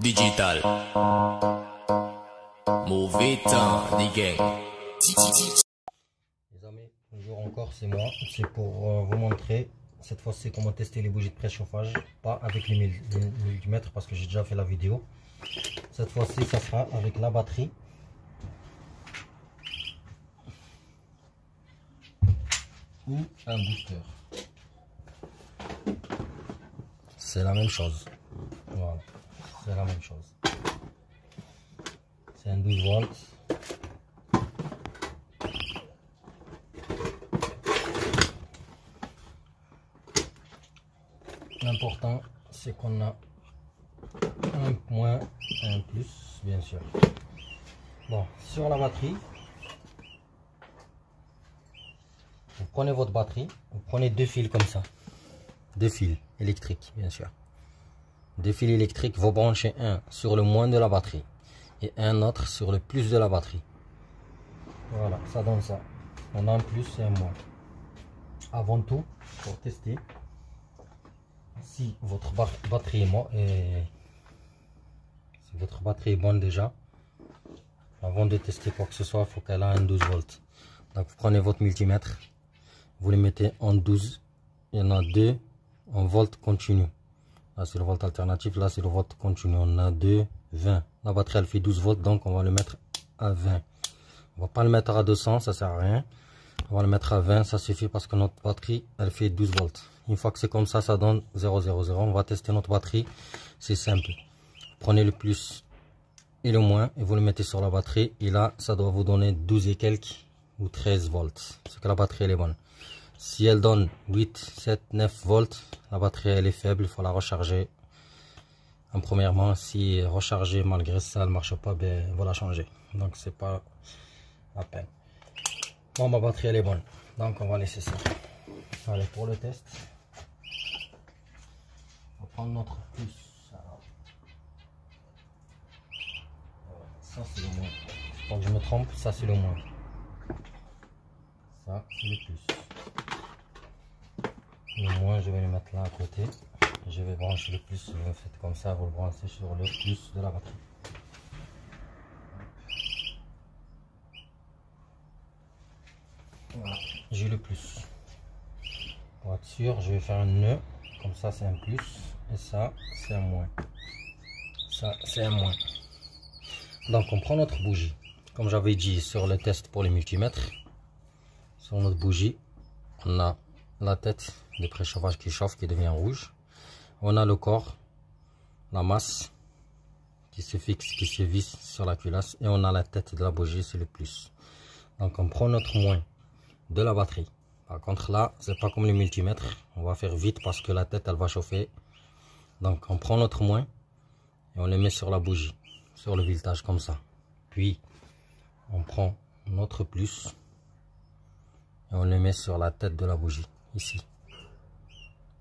Digital. Mauvais temps, les gang. Les amis, toujours encore, c'est moi. C'est pour vous montrer cette fois-ci comment tester les bougies de préchauffage. Pas avec les multimètres parce que j'ai déjà fait la vidéo. Cette fois-ci, ça sera avec la batterie. Ou un booster. C'est la même chose. Voilà, c'est la même chose. C'est un 12 volts. L'important, c'est qu'on a un moins et un plus, bien sûr. Bon, sur la batterie, vous prenez votre batterie, vous prenez deux fils comme ça. Deux fils électriques, bien sûr. Deux fils électriques, vous branchez un sur le moins de la batterie et un autre sur le plus de la batterie. Voilà, ça donne ça. On a un plus et un moins. Avant tout, pour tester, si votre batterie est bonne déjà, avant de tester quoi que ce soit, il faut qu'elle ait un 12 volts. Donc vous prenez votre multimètre, vous les mettez en 12. Il y en a deux en volt continu. Là c'est le volt alternatif, là c'est le volt continu. On a 2, 20. La batterie elle fait 12 volts, donc on va le mettre à 20. On va pas le mettre à 200, ça sert à rien. On va le mettre à 20, ça suffit parce que notre batterie elle fait 12 volts. Une fois que c'est comme ça, ça donne 0,0,0. On va tester notre batterie, c'est simple. Prenez le plus et le moins et vous le mettez sur la batterie. Et là, ça doit vous donner 12 et quelques ou 13 volts. C'est que la batterie elle est bonne. Si elle donne 8, 7, 9 volts, la batterie elle est faible, il faut la recharger. Premièrement, si recharger malgré ça elle marche pas, ben il va la changer. Donc c'est pas la peine. Bon, ma batterie elle est bonne, donc on va laisser ça. Allez, pour le test, on va prendre notre plus. Alors, ça c'est le moins. Faut que je me trompe, ça c'est le moins. Ça c'est le plus. Le moins, je vais le mettre là à côté. Je vais brancher le plus. Vous faites comme ça, vous le branchez sur le plus de la batterie. Voilà, j'ai le plus. Pour être sûr, je vais faire un nœud. Comme ça, c'est un plus. Et ça, c'est un moins. Ça, c'est un moins. Donc, on prend notre bougie. Comme j'avais dit sur le test pour les multimètres, sur notre bougie, on a la tête de préchauffage qui chauffe, qui devient rouge. On a le corps, la masse qui se fixe, qui se visse sur la culasse. Et on a la tête de la bougie, c'est le plus. Donc, on prend notre moins de la batterie. Par contre là, c'est pas comme le multimètre. On va faire vite parce que la tête, elle va chauffer. Donc, on prend notre moins et on le met sur la bougie, sur le voltage comme ça. Puis, on prend notre plus et on le met sur la tête de la bougie, ici.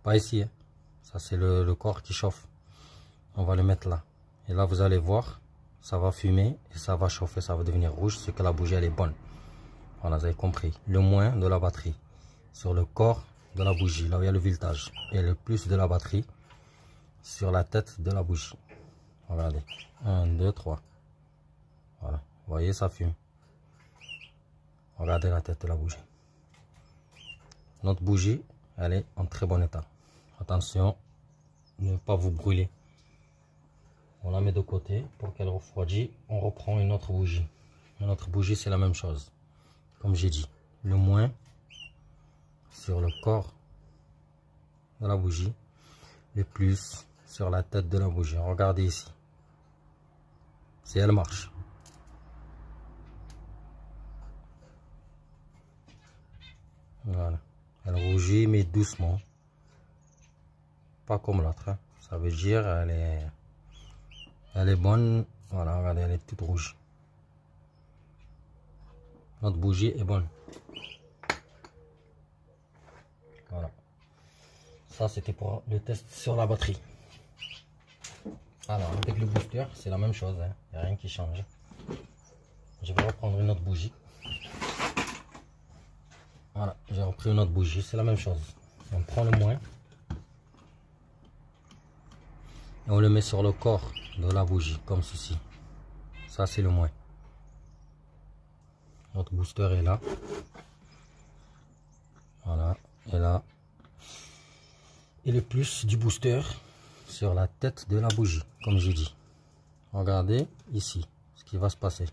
Pas ici, hein. Ça c'est le corps qui chauffe. On va le mettre là. Et là, vous allez voir, ça va fumer et ça va chauffer, ça va devenir rouge. C'est que la bougie, elle est bonne. Voilà, vous avez compris. Le moins de la batterie sur le corps de la bougie, là où il y a le voltage. Et le plus de la batterie sur la tête de la bougie. Regardez. 1, 2, 3. Voilà. Vous voyez, ça fume. Regardez la tête de la bougie. Notre bougie, elle est en très bon état. Attention, ne pas vous brûler. On la met de côté pour qu'elle refroidisse. On reprend une autre bougie. Une autre bougie, c'est la même chose. Comme j'ai dit, le moins sur le corps de la bougie, le plus sur la tête de la bougie. Regardez ici. Si elle marche. Voilà. Elle rougit mais doucement. Pas comme l'autre. Hein. Ça veut dire elle est bonne. Voilà, regardez, elle est toute rouge. Notre bougie est bonne. Voilà. Ça, c'était pour le test sur la batterie. Alors, avec le booster, c'est la même chose. Hein. Il n'y a rien qui change. Je vais reprendre une autre bougie. Voilà, j'ai repris une autre bougie. C'est la même chose. On prend le moins. Et on le met sur le corps de la bougie, comme ceci. Ça, c'est le moins. Notre booster est là. Voilà, et là. Et le plus du booster sur la tête de la bougie, comme j'ai dit. Regardez ici ce qui va se passer.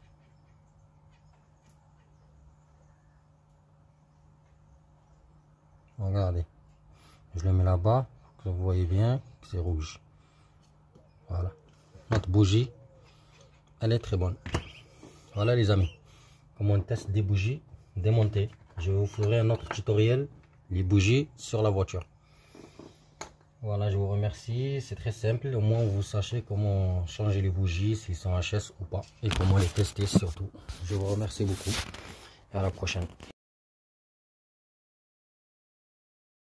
Regardez. Je le mets là-bas, pour que vous voyez bien que c'est rouge. Voilà. Notre bougie, elle est très bonne. Voilà les amis. Comment on teste des bougies démontées. Je vous ferai un autre tutoriel, les bougies sur la voiture. Voilà, je vous remercie. C'est très simple. Au moins, vous sachez comment changer les bougies, s'ils sont HS ou pas. Et comment les tester surtout. Je vous remercie beaucoup. Et à la prochaine.